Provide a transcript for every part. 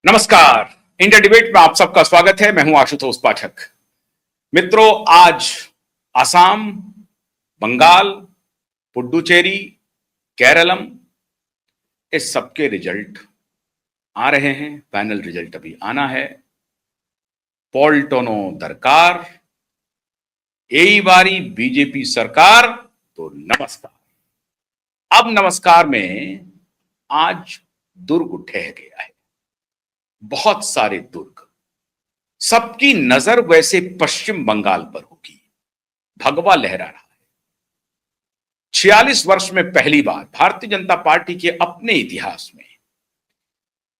नमस्कार। India debate में आप सबका स्वागत है। मैं हूं आशुतोष पाठक। मित्रों, आज असम, बंगाल, पुडुचेरी, केरलम, इस सबके रिजल्ट आ रहे हैं। फाइनल रिजल्ट अभी आना है। पॉल्टोनो दरकार, यही बारी बीजेपी सरकार। तो नमस्कार। अब नमस्कार में आज दुर्ग ढह गया है, बहुत सारे दुर्ग। सबकी नजर वैसे पश्चिम बंगाल पर होगी। भगवा लहरा रहा है। 46 वर्ष में पहली बार भारतीय जनता पार्टी के अपने इतिहास में,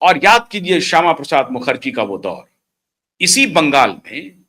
और याद कीजिए श्यामा प्रसाद मुखर्जी का वो दौर, इसी बंगाल में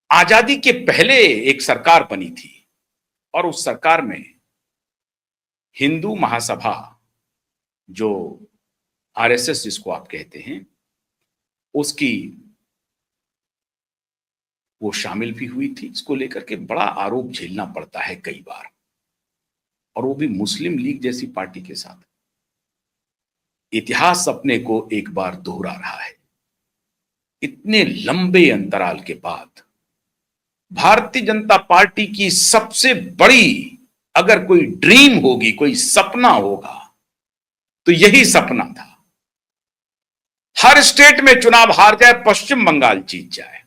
आजादी के पहले एक सरकार बनी थी, और उस सरकार में हिंदू महासभा, जो आरएसएस जिसको आप कहते हैं, उसकी वो शामिल भी हुई थी। इसको लेकर के बड़ा आरोप झेलना पड़ता है कई बार, और वो भी मुस्लिम लीग जैसी पार्टी के साथ। इतिहास अपने को एक बार दोहरा रहा है। इतने लंबे अंतराल के बाद भारतीय जनता पार्टी की सबसे बड़ी, अगर कोई ड्रीम होगी, कोई सपना होगा, तो यही सपना था। हर स्टेट में चुनाव हार जाए, पश्चिम बंगाल जीत जाए।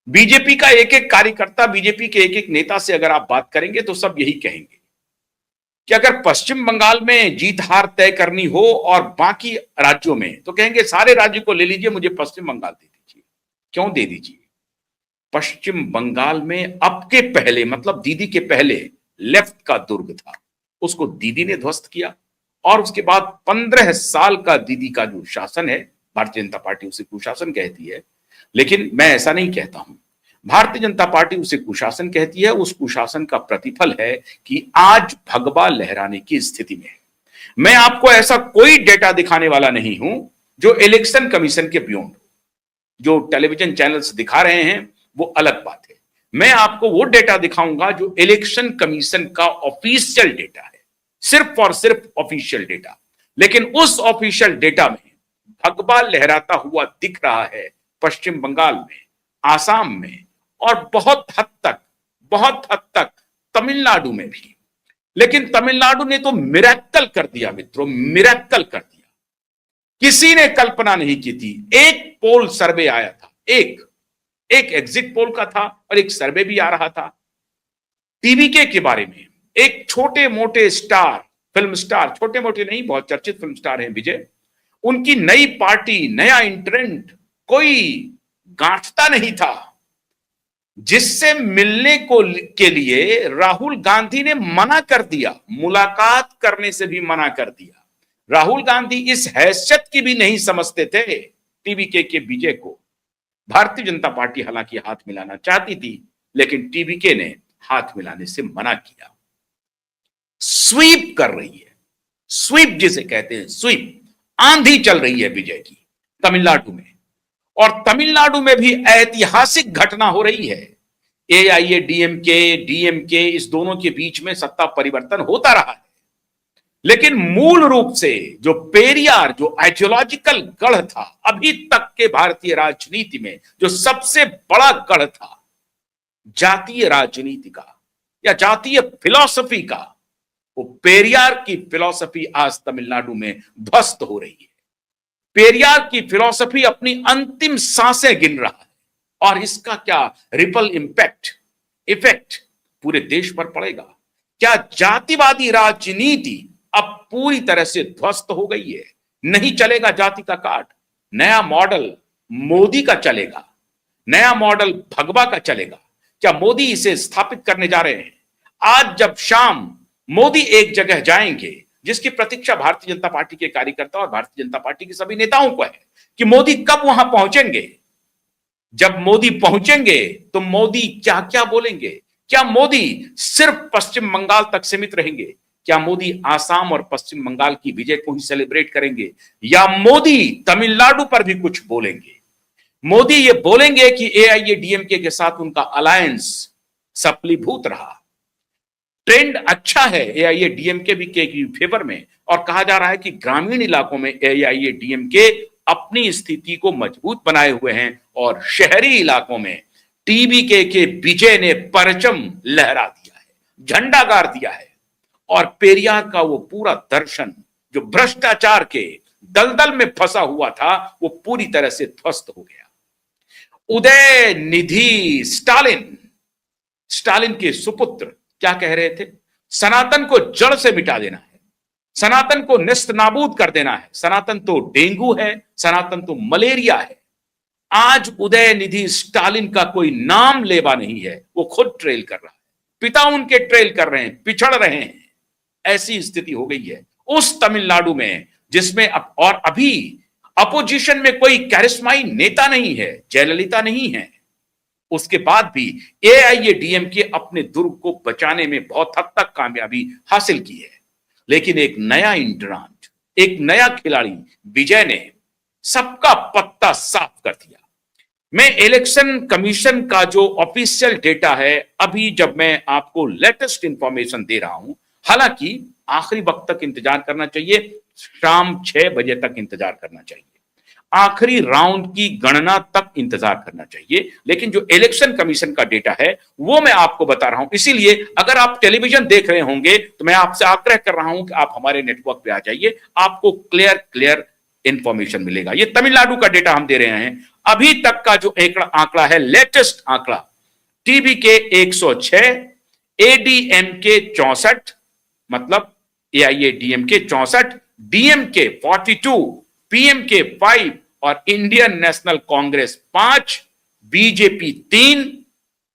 बीजेपी का एक एक कार्यकर्ता, बीजेपी के एक एक नेता से अगर आप बात करेंगे तो सब यही कहेंगे कि अगर पश्चिम बंगाल में जीत हार तय करनी हो और बाकी राज्यों में, तो कहेंगे सारे राज्य को ले लीजिए, मुझे पश्चिम बंगाल दे दीजिए। क्यों दे दीजिए? पश्चिम बंगाल में अब के पहले, मतलब दीदी के पहले, लेफ्ट का दुर्ग था, उसको दीदी ने ध्वस्त किया। और उसके बाद 15 साल का दीदी का जो शासन है, भारतीय जनता पार्टी उसे कुशासन कहती है, लेकिन मैं ऐसा नहीं कहता हूं। भारतीय जनता पार्टी उसे कुशासन कहती है। उस कुशासन का प्रतिफल है कि आज भगवा लहराने की स्थिति में है। मैं आपको ऐसा कोई डेटा दिखाने वाला नहीं हूं जो इलेक्शन कमीशन के बियॉन्ड हो। जो टेलीविजन चैनल्स दिखा रहे हैं वो अलग बात है। मैं आपको वो डेटा दिखाऊंगा जो इलेक्शन कमीशन का ऑफिशियल डेटा है, सिर्फ और सिर्फ ऑफिशियल डेटा। लेकिन उस ऑफिशियल डेटा में भगवा लहराता हुआ दिख रहा है पश्चिम बंगाल में, आसाम में, और बहुत हद तक तमिलनाडु में भी। लेकिन तमिलनाडु ने तो मिरेकल कर दिया मित्रों, मिरेकल कर दिया। किसी ने कल्पना नहीं की थी। एक पोल सर्वे आया था, एक एग्जिट पोल का था, और एक सर्वे भी आ रहा था टीवीके के बारे में। एक छोटे मोटे स्टार, फिल्म स्टार, छोटे मोटे नहीं, बहुत चर्चित फिल्म स्टार हैं विजय, उनकी नई पार्टी, नया इंट्रेंट कोई गांठता नहीं था, जिससे मिलने को के लिए राहुल गांधी ने मना कर दिया, मुलाकात करने से भी मना कर दिया। राहुल गांधी इस हैसियत की भी नहीं समझते थे टीवीके के विजय को। भारतीय जनता पार्टी हालांकि हाथ मिलाना चाहती थी, लेकिन टीवीके ने हाथ मिलाने से मना किया। स्वीप कर रही है, स्वीप जिसे कहते हैं, स्वीप, आंधी चल रही है विजय की तमिलनाडु में। और तमिलनाडु में भी ऐतिहासिक घटना हो रही है। एआईएडीएमके, डीएमके, इस दोनों के बीच में सत्ता परिवर्तन होता रहा है, लेकिन मूल रूप से जो पेरियार, जो आइडियोलॉजिकल गढ़ था अभी तक के भारतीय राजनीति में, जो सबसे बड़ा गढ़ था जातीय राजनीति का या जातीय फिलॉसफी का, वो पेरियार की फिलॉसफी आज तमिलनाडु में ध्वस्त हो रही है। पेरियार की फिलॉसफी अपनी अंतिम सांसें गिन रहा है, और इसका क्या रिपल इफेक्ट पूरे देश पर पड़ेगा। क्या जातिवादी राजनीति अब पूरी तरह से ध्वस्त हो गई है? नहीं चलेगा जाति का कार्ड। नया मॉडल मोदी का चलेगा, नया मॉडल भगवा का चलेगा। क्या मोदी इसे स्थापित करने जा रहे हैं? आज जब शाम मोदी एक जगह जाएंगे, जिसकी प्रतीक्षा भारतीय जनता पार्टी के कार्यकर्ता और भारतीय जनता पार्टी के सभी नेताओं को है कि मोदी कब वहां पहुंचेंगे। जब मोदी पहुंचेंगे तो मोदी क्या क्या बोलेंगे? क्या मोदी सिर्फ पश्चिम बंगाल तक सीमित रहेंगे? क्या मोदी आसाम और पश्चिम बंगाल की विजय को ही सेलिब्रेट करेंगे, या मोदी तमिलनाडु पर भी कुछ बोलेंगे? मोदी ये बोलेंगे कि एआईएडीएमके के साथ उनका अलायंस सफलीभूत रहा, ट्रेंड अच्छा है एआईएडीएमके भी के फेवर में, और कहा जा रहा है कि ग्रामीण इलाकों में एआईएडीएमके अपनी स्थिति को मजबूत बनाए हुए हैं और शहरी इलाकों में टीबीके के विजय ने परचम लहरा दिया है, झंडा गाड़ दिया है और पेरियार का वो पूरा दर्शन जो भ्रष्टाचार के दलदल में फंसा हुआ था वो पूरी तरह से ध्वस्त हो गया। उदय निधि स्टालिन, स्टालिन के सुपुत्र क्या कह रहे थे? सनातन को जड़ से मिटा देना है, सनातन को निस्त नाबूद कर देना है, सनातन तो डेंगू है, सनातन तो मलेरिया है। आज उदय निधि स्टालिन का कोई नाम लेवा नहीं है, वो खुद ट्रेल कर रहा है, पिता उनके ट्रेल कर रहे हैं, पिछड़ रहे हैं। ऐसी स्थिति हो गई है उस तमिलनाडु में जिसमें और अभी अपोजिशन में कोई कैरिस्माई नेता नहीं है, जयललिता नहीं है। उसके बाद भी एआईएडीएमके अपने दुर्ग को बचाने में बहुत हद तक कामयाबी हासिल की है, लेकिन एक नया इंट्रांट, एक नया खिलाड़ी विजय ने सबका पत्ता साफ कर दिया। मैं इलेक्शन कमीशन का जो ऑफिशियल डेटा है, अभी जब मैं आपको लेटेस्ट इंफॉर्मेशन दे रहा हूं, हालांकि आखिरी वक्त तक इंतजार करना चाहिए, शाम 6 बजे तक इंतजार करना चाहिए, आखिरी राउंड की गणना तक इंतजार करना चाहिए, लेकिन जो इलेक्शन कमीशन का डेटा है वो मैं आपको बता रहा हूं। इसीलिए अगर आप टेलीविजन देख रहे होंगे तो मैं आपसे आग्रह कर रहा हूं कि आप हमारे नेटवर्क पे आ जाइए, आपको क्लियर इंफॉर्मेशन मिलेगा। ये तमिलनाडु का डेटा हम दे रहे हैं। अभी तक का जो आंकड़ा है, लेटेस्ट आंकड़ा, टीबी के 106, एडीएमके 64, मतलब एआईएडीएमके 64, डीएमके 42, पीएमके 5 और Indian national Congress 5, BJP 3,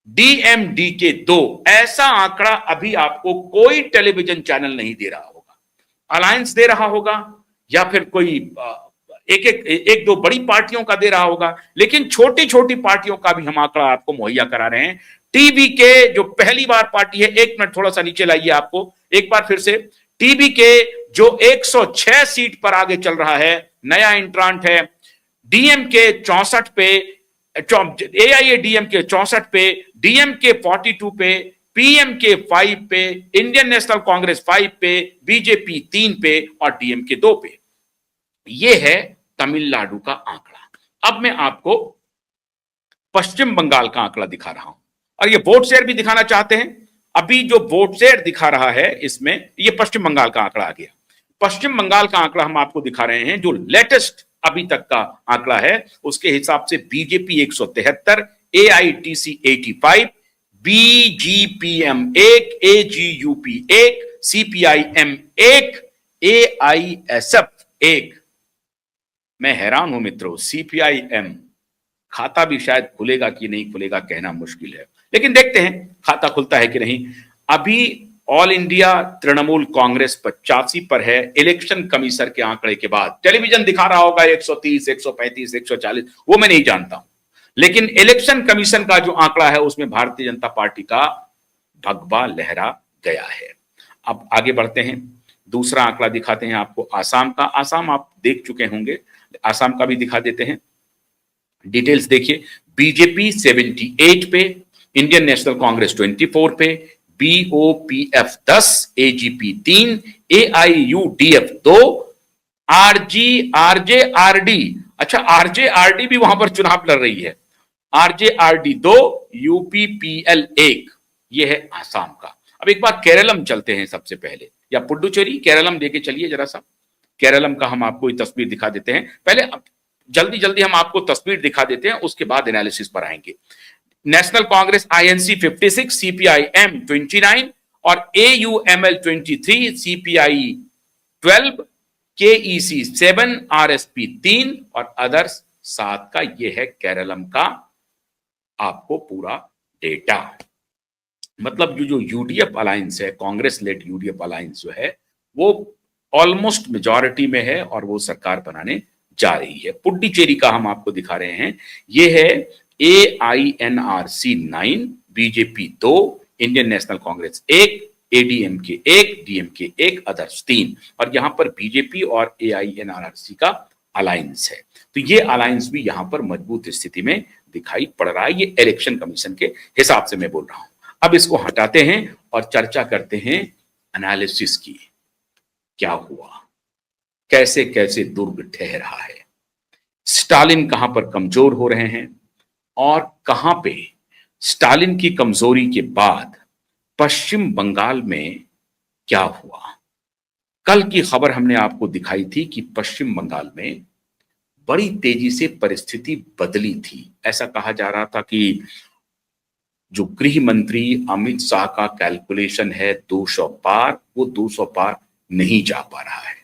DMDK 2। ऐसा आंकड़ा अभी आपको कोई टेलीविजन चैनल नहीं दे रहा होगा, अलायंस दे रहा होगा या फिर कोई एक दो बड़ी पार्टियों का दे रहा होगा, लेकिन छोटी छोटी पार्टियों का भी हम आंकड़ा आपको मुहैया करा रहे हैं। टीबी के जो पहली बार पार्टी है, एक मिनट थोड़ा सा नीचे लाइए, आपको एक बार फिर से, टीबी के जो 106 सीट पर आगे चल रहा है, नया इंट्रांट है, डीएमके 64 पे, एआईएडीएमके 64 पे, डीएमके 42 पे, पीएमके 5 पे, इंडियन नेशनल कांग्रेस 5 पे, बीजेपी 3 पे और डीएमके 2 पे। यह है तमिलनाडु का आंकड़ा। अब मैं आपको पश्चिम बंगाल का आंकड़ा दिखा रहा हूं और ये वोट शेयर भी दिखाना चाहते हैं। अभी जो वोट शेयर दिखा रहा है इसमें, ये पश्चिम बंगाल का आंकड़ा आ गया। पश्चिम बंगाल का आंकड़ा हम आपको दिखा रहे हैं, जो लेटेस्ट अभी तक का आंकड़ा है उसके हिसाब से BJP 173, AITC 85, BGPM 1, एजीयूपी 1, CPIM 1, AISF 1। मैं हैरान हूं मित्रों, सीपीआईएम खाता भी शायद खुलेगा कि नहीं खुलेगा कहना मुश्किल है, लेकिन देखते हैं खाता खुलता है कि नहीं। अभी ऑल इंडिया तृणमूल कांग्रेस 85 पर है। इलेक्शन कमीशन के आंकड़े के बाद टेलीविजन दिखा रहा होगा 130, 135, 140, वो मैं नहीं जानता हूं, लेकिन इलेक्शन कमीशन का जो आंकड़ा है उसमें भारतीय जनता पार्टी का भगवा लहरा गया है। अब आगे बढ़ते हैं, दूसरा आंकड़ा दिखाते हैं आपको आसाम का। आसाम आप देख चुके होंगे, आसाम का भी दिखा देते हैं, डिटेल्स देखिए। बीजेपी 78 पे, इंडियन नेशनल कांग्रेस 24 पे, बीओपीएफ 10, एजीपी 3, एआईयूडीएफ 2, आरजेआरडी, अच्छा आरजेआरडी भी वहां पर चुनाव लड़ रही है, आरजेआरडी 2, यूपीपीएल 1। यह है आसाम का। अब एक बार केरलम चलते हैं सबसे पहले, या पुडुचेरी, केरलम लेके चलिए जरा सा। केरलम का हम आपको तस्वीर दिखा देते हैं, पहले जल्दी जल्दी हम आपको तस्वीर दिखा देते हैं, उसके बाद एनालिसिस पर आएंगे। नेशनल कांग्रेस आईएनसी 56, सीपीआईएम 29 और एयूएमएल 23, सीपीआई 12, केईसी 7, आरएसपी 3 और अदर्स 7 का। यह है केरलम का आपको पूरा डेटा। मतलब जो यूडीएफ अलायंस है, कांग्रेस लेड यूडीएफ अलायंस जो है वो ऑलमोस्ट मेजॉरिटी में है और वो सरकार बनाने जा रही है। पुडुचेरी का हम आपको दिखा रहे हैं, ये है एआईएनआरसी 9, BJP 2, Indian national Congress 1, ADMK 1, DMK 1, others 3 और यहां पर बीजेपी और एआईएनआरसी का अलायंस है। तो ये अलायंस भी यहां पर मजबूत स्थिति में दिखाई पड़ रहा है। ये इलेक्शन कमीशन के हिसाब से मैं बोल रहा हूं। अब इसको हटाते हैं और चर्चा करते हैं एनालिसिस की। क्या हुआ, कैसे कैसे दुर्ग ठहरा है। स्टालिन कहां पर कमजोर हो रहे हैं और कहां पे स्टालिन की कमजोरी के बाद पश्चिम बंगाल में क्या हुआ। कल की खबर हमने आपको दिखाई थी कि पश्चिम बंगाल में बड़ी तेजी से परिस्थिति बदली थी। ऐसा कहा जा रहा था कि जो गृह मंत्री अमित शाह का कैलकुलेशन है 200 पार, वो 200 पार नहीं जा पा रहा है।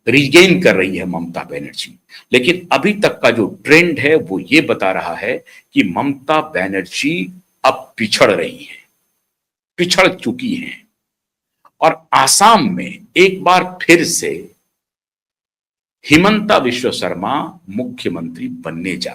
रिगेन कर रही है ममता बनर्जी, लेकिन अभी तक का जो ट्रेंड है वो ये बता रहा है कि ममता बनर्जी अब पिछड़ रही है, पिछड़ चुकी हैं और आसाम में एक बार फिर से हिमंता विश्व शर्मा मुख्यमंत्री बनने जा रहे हैं।